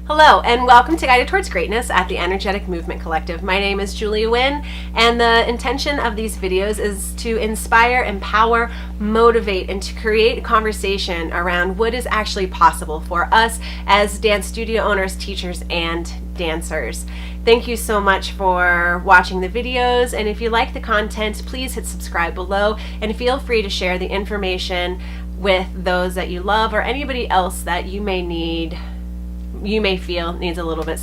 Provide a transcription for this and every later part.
Hello, and welcome to Guided Towards Greatness at the Energetic Movement Collective. My name is Julia Wynn, and the intention of these videos is to inspire, empower, motivate, and to create a conversation around what is actually possible for us as dance studio owners, teachers, and dancers. Thank you so much for watching the videos, and if you like the content, please hit subscribe below, and feel free to share the information with those that you love or anybody else that you may feel needs a little bit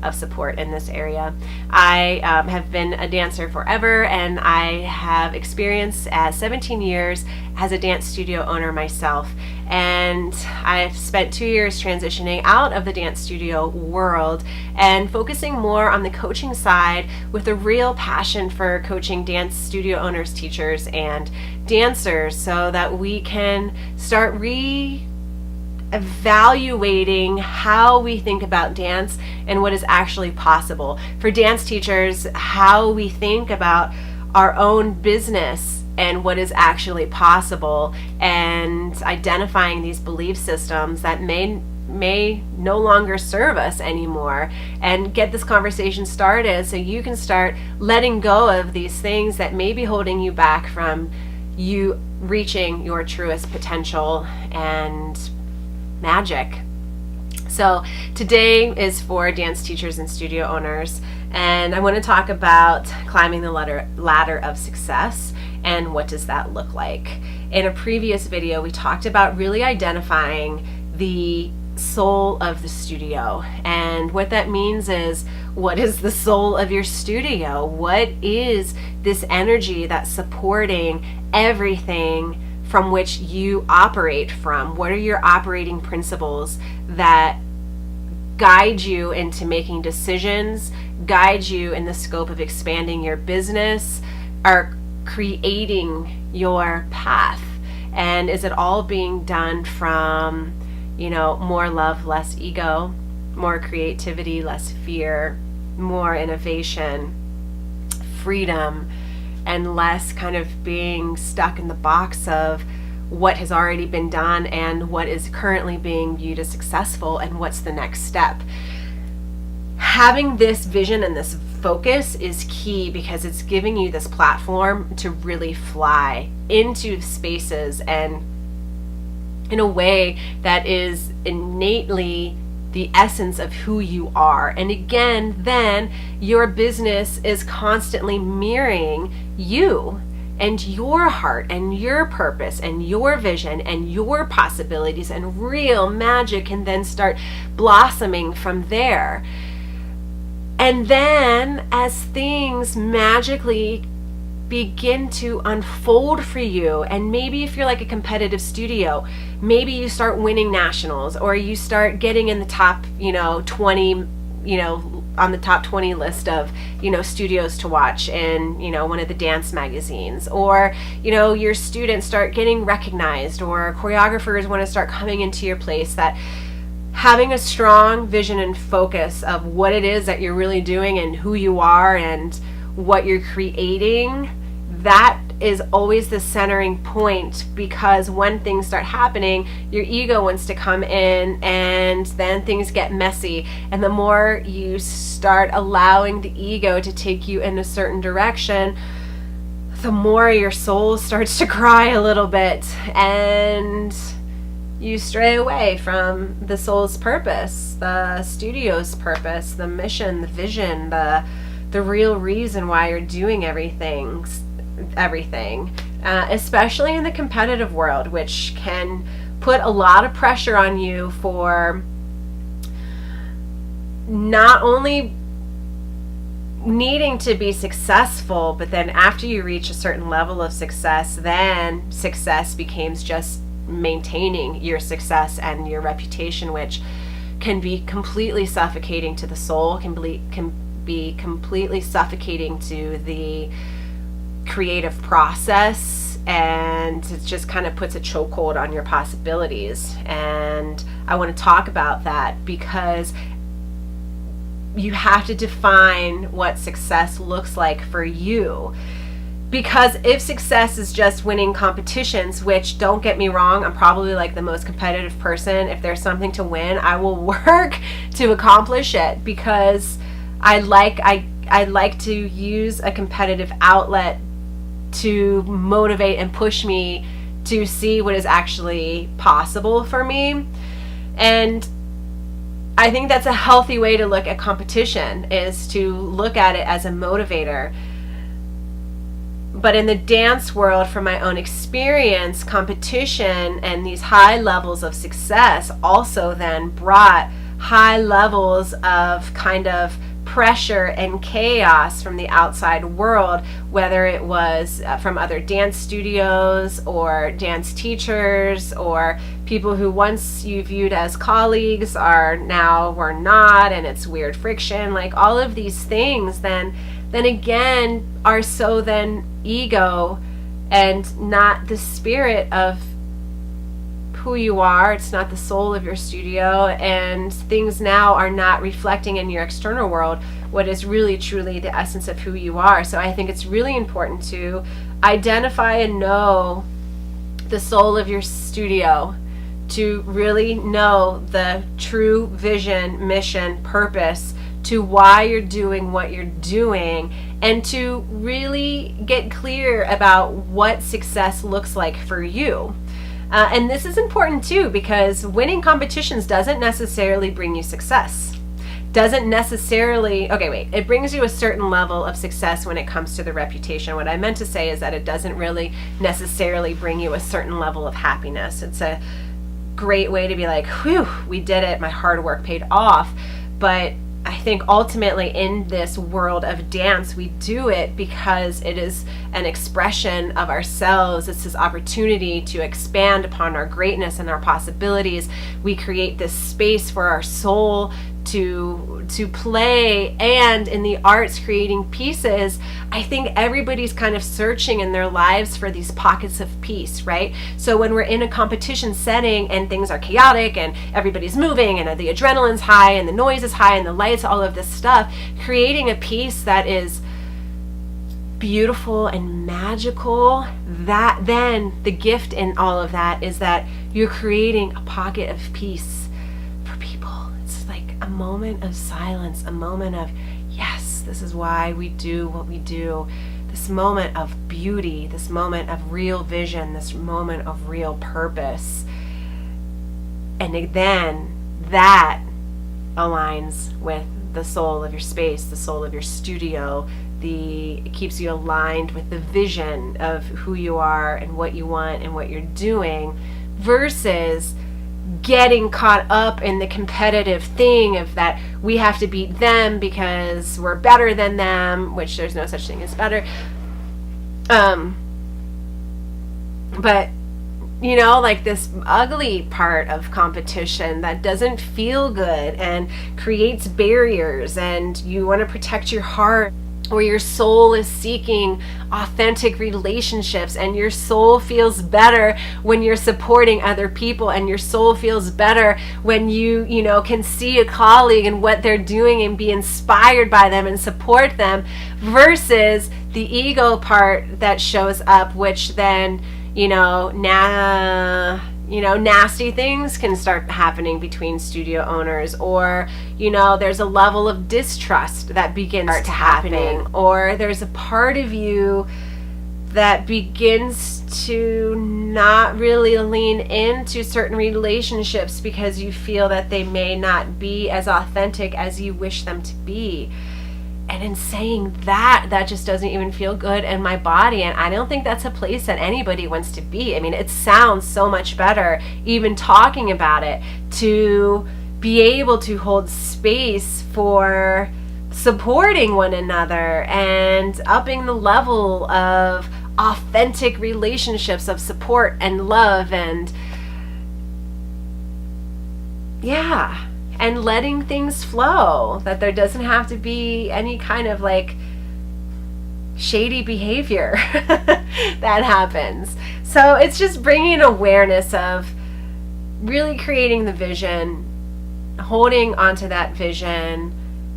of support in this area. I have been a dancer forever, and I have experience as 17 years as a dance studio owner myself, and I've spent 2 years transitioning out of the dance studio world and focusing more on the coaching side with a real passion for coaching dance studio owners, teachers, and dancers so that we can start evaluating how we think about dance and what is actually possible. For dance teachers, how we think about our own business and what is actually possible, and identifying these belief systems that may no longer serve us anymore, and get this conversation started so you can start letting go of these things that may be holding you back from you reaching your truest potential and magic. So today is for dance teachers and studio owners, and I want to talk about climbing the ladder of success and what does that look like. In a previous video, we talked about really identifying the soul of the studio, and what that means is, what is the soul of your studio? What is this energy that's supporting everything from which you operate from? What are your operating principles that guide you into making decisions, guide you in the scope of expanding your business, are creating your path? And is it all being done from, more love, less ego, more creativity, less fear, more innovation, freedom, and less kind of being stuck in the box of what has already been done and what is currently being viewed as successful and what's the next step? Having this vision and this focus is key, because it's giving you this platform to really fly into spaces and in a way that is innately the essence of who you are. And again, then your business is constantly mirroring you and your heart and your purpose and your vision and your possibilities, and real magic can then start blossoming from there. And then as things magically begin to unfold for you, and maybe if you're like a competitive studio, maybe you start winning nationals, or you start getting in the top 20, on the top 20 list of studios to watch in one of the dance magazines, or your students start getting recognized, or choreographers want to start coming into your place. That having a strong vision and focus of what it is that you're really doing and who you are and what you're creating, that is always the centering point, because when things start happening, your ego wants to come in, and then things get messy. And the more you start allowing the ego to take you in a certain direction, the more your soul starts to cry a little bit, and you stray away from the soul's purpose, the studio's purpose, the mission, the vision, the real reason why you're doing everything, especially in the competitive world, which can put a lot of pressure on you for not only needing to be successful, but then after you reach a certain level of success, then success becomes just maintaining your success and your reputation, which can be completely suffocating to the soul, can be completely suffocating to the creative process, and it just kind of puts a chokehold on your possibilities. And I want to talk about that, because you have to define what success looks like for you. Because if success is just winning competitions, which, don't get me wrong, I'm probably like the most competitive person. If there's something to win, I will work to accomplish it, because I like to use a competitive outlet to motivate and push me to see what is actually possible for me. And I think that's a healthy way to look at competition, is to look at it as a motivator. But in the dance world, from my own experience, competition and these high levels of success also then brought high levels of kind of pressure and chaos from the outside world, whether it was from other dance studios or dance teachers or people who once you viewed as colleagues are now were not, and it's weird friction. Like, all of these things then again are so then ego and not the spirit of who you are. It's not the soul of your studio, and things now are not reflecting in your external world what is really truly the essence of who you are. So I think it's really important to identify and know the soul of your studio, to really know the true vision, mission, purpose to why you're doing what you're doing, and to really get clear about what success looks like for you. And this is important too, because winning competitions doesn't necessarily bring you success. It brings you a certain level of success when it comes to the reputation. What I meant to say is that it doesn't really necessarily bring you a certain level of happiness. It's a great way to be like, whew, we did it, my hard work paid off. But I think ultimately in this world of dance, we do it because it is an expression of ourselves. It's this opportunity to expand upon our greatness and our possibilities. We create this space for our soul to play, and in the arts, creating pieces. I think everybody's kind of searching in their lives for these pockets of peace, right? So when we're in a competition setting and things are chaotic and everybody's moving and the adrenaline's high and the noise is high and the lights, all of this stuff, creating a piece that is beautiful and magical, that then the gift in all of that is that you're creating a pocket of peace for people. It's like a moment of silence, a moment of, yes, this is why we do what we do. This moment of beauty, this moment of real vision, this moment of real purpose. And then that aligns with the soul of your space, the soul of your studio. It keeps you aligned with the vision of who you are and what you want and what you're doing, versus getting caught up in the competitive thing of that we have to beat them because we're better than them, which there's no such thing as better. But you know, like this ugly part of competition that doesn't feel good and creates barriers, and you want to protect your heart, or your soul is seeking authentic relationships, and your soul feels better when you're supporting other people, and your soul feels better when you can see a colleague and what they're doing and be inspired by them and support them, versus the ego part that shows up, which then nasty things can start happening between studio owners, or there's a level of distrust that begins to happen, or there's a part of you that begins to not really lean into certain relationships because you feel that they may not be as authentic as you wish them to be. And in saying that just doesn't even feel good in my body. And I don't think that's a place that anybody wants to be. I mean, it sounds so much better, even talking about it, to be able to hold space for supporting one another and upping the level of authentic relationships of support and love, and and letting things flow, that there doesn't have to be any kind of like shady behavior that happens. So it's just bringing awareness of really creating the vision, holding onto that vision,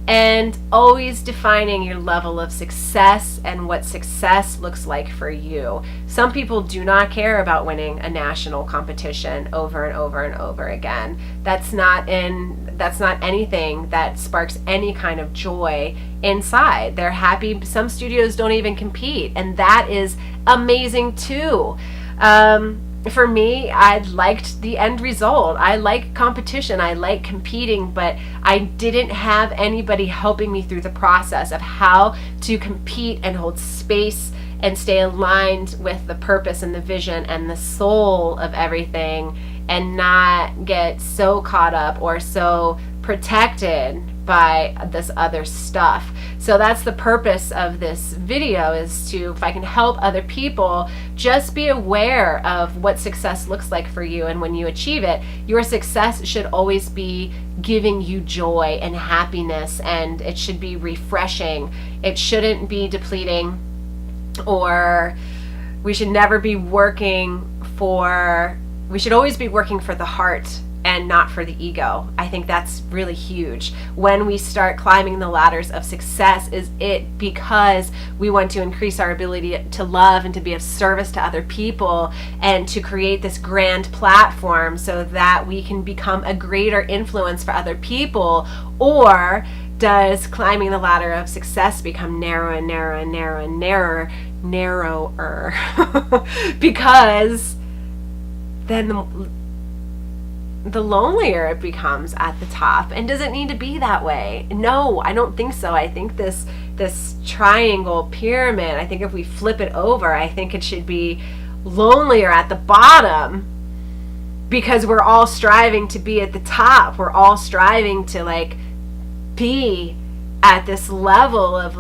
and always defining your level of success and what success looks like for you. Some people do not care about winning a national competition over and over and over again. That's not anything that sparks any kind of joy inside. They're happy. Some studios don't even compete, and that is amazing too. For me, I liked the end result. I like competition. I like competing, but I didn't have anybody helping me through the process of how to compete and hold space and stay aligned with the purpose and the vision and the soul of everything, and not get so caught up or so protected by this other stuff. So that's the purpose of this video, is to, if I can help other people, just be aware of what success looks like for you. And when you achieve it, your success should always be giving you joy and happiness, and it should be refreshing. It shouldn't be depleting, or we should never be we should always be working for the heart and not for the ego. I think that's really huge. When we start climbing the ladders of success, is it because we want to increase our ability to love and to be of service to other people, and to create this grand platform so that we can become a greater influence for other people? Or does climbing the ladder of success become narrower and narrower and narrower and narrower because then the lonelier it becomes at the top? And does it need to be that way? No, I don't think so. I think this triangle pyramid, I think if we flip it over, I think it should be lonelier at the bottom, because we're all striving to be at the top. We're all striving to be at this level of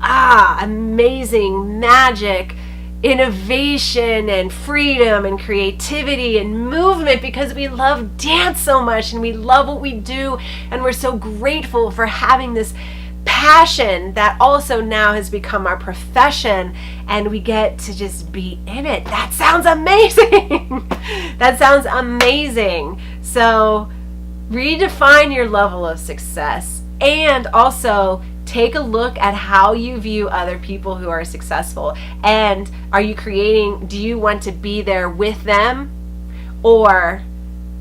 amazing magic, innovation and freedom and creativity and movement, because we love dance so much and we love what we do, and we're so grateful for having this passion that also now has become our profession, and we get to just be in it. That sounds amazing. That sounds amazing. So redefine your level of success, and also take a look at how you view other people who are successful. And do you want to be there with them? Or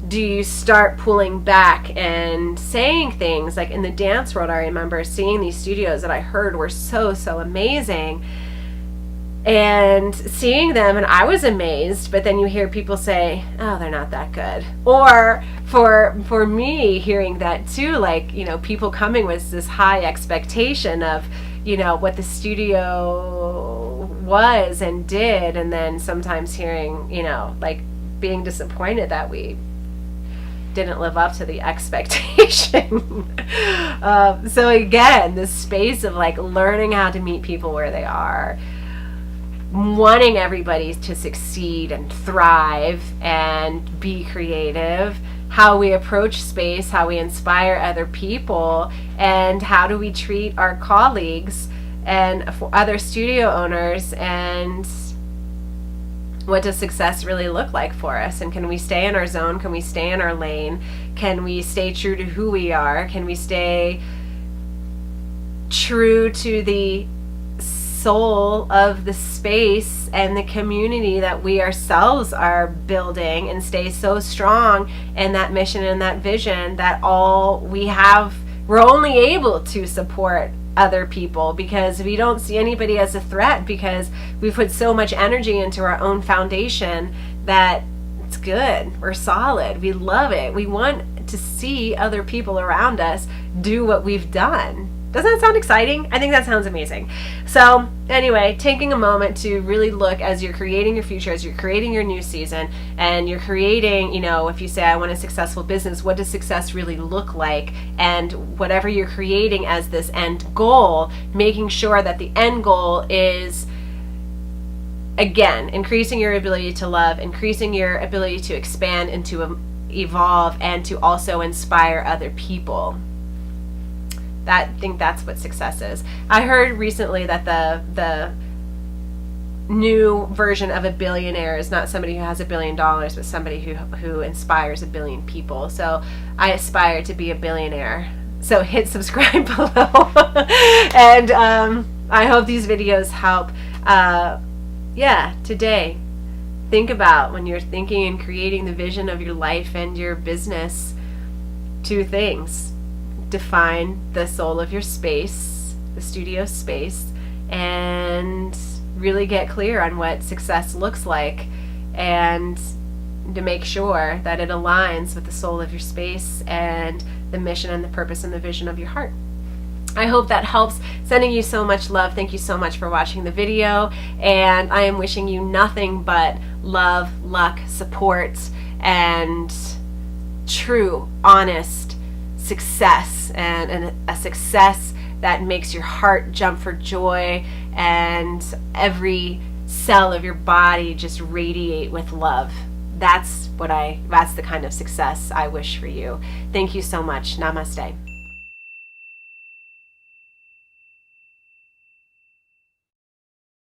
do you start pulling back and saying things like in the dance world? I remember seeing these studios that I heard were so amazing, and seeing them, and I was amazed, but then you hear people say, oh, they're not that good. Or for me, hearing that too, people coming with this high expectation of, what the studio was and did, and then sometimes hearing, being disappointed that we didn't live up to the expectation. So again, this space of learning how to meet people where they are, wanting everybody to succeed and thrive and be creative, how we approach space, how we inspire other people, and how do we treat our colleagues and other studio owners, and what does success really look like for us? And can we stay in our zone? Can we stay in our lane? Can we stay true to who we are? Can we stay true to the soul of the space and the community that we ourselves are building, and stay so strong in that mission and that vision that we're only able to support other people, because we don't see anybody as a threat, because we put so much energy into our own foundation that it's good, we're solid, we love it, we want to see other people around us do what we've done. Doesn't that sound exciting? I think that sounds amazing. So anyway, taking a moment to really look as you're creating your future, as you're creating your new season, and you're creating, if you say, I want a successful business, what does success really look like? And whatever you're creating as this end goal, making sure that the end goal is, again, increasing your ability to love, increasing your ability to expand and to evolve, and to also inspire other people. I think that's what success is. I heard recently that the new version of a billionaire is not somebody who has $1 billion, but somebody who inspires 1 billion people. So I aspire to be a billionaire So hit subscribe below. And I hope these videos help. Today, think about when you're thinking and creating the vision of your life and your business, 2 things. Define the soul of your space, the studio space, and really get clear on what success looks like, and to make sure that it aligns with the soul of your space and the mission and the purpose and the vision of your heart. I hope that helps. Sending you so much love. Thank you so much for watching the video, and I am wishing you nothing but love, luck, support, and true, honest success, and a success that makes your heart jump for joy and every cell of your body just radiate with love. That's the kind of success I wish for you. Thank you so much. Namaste.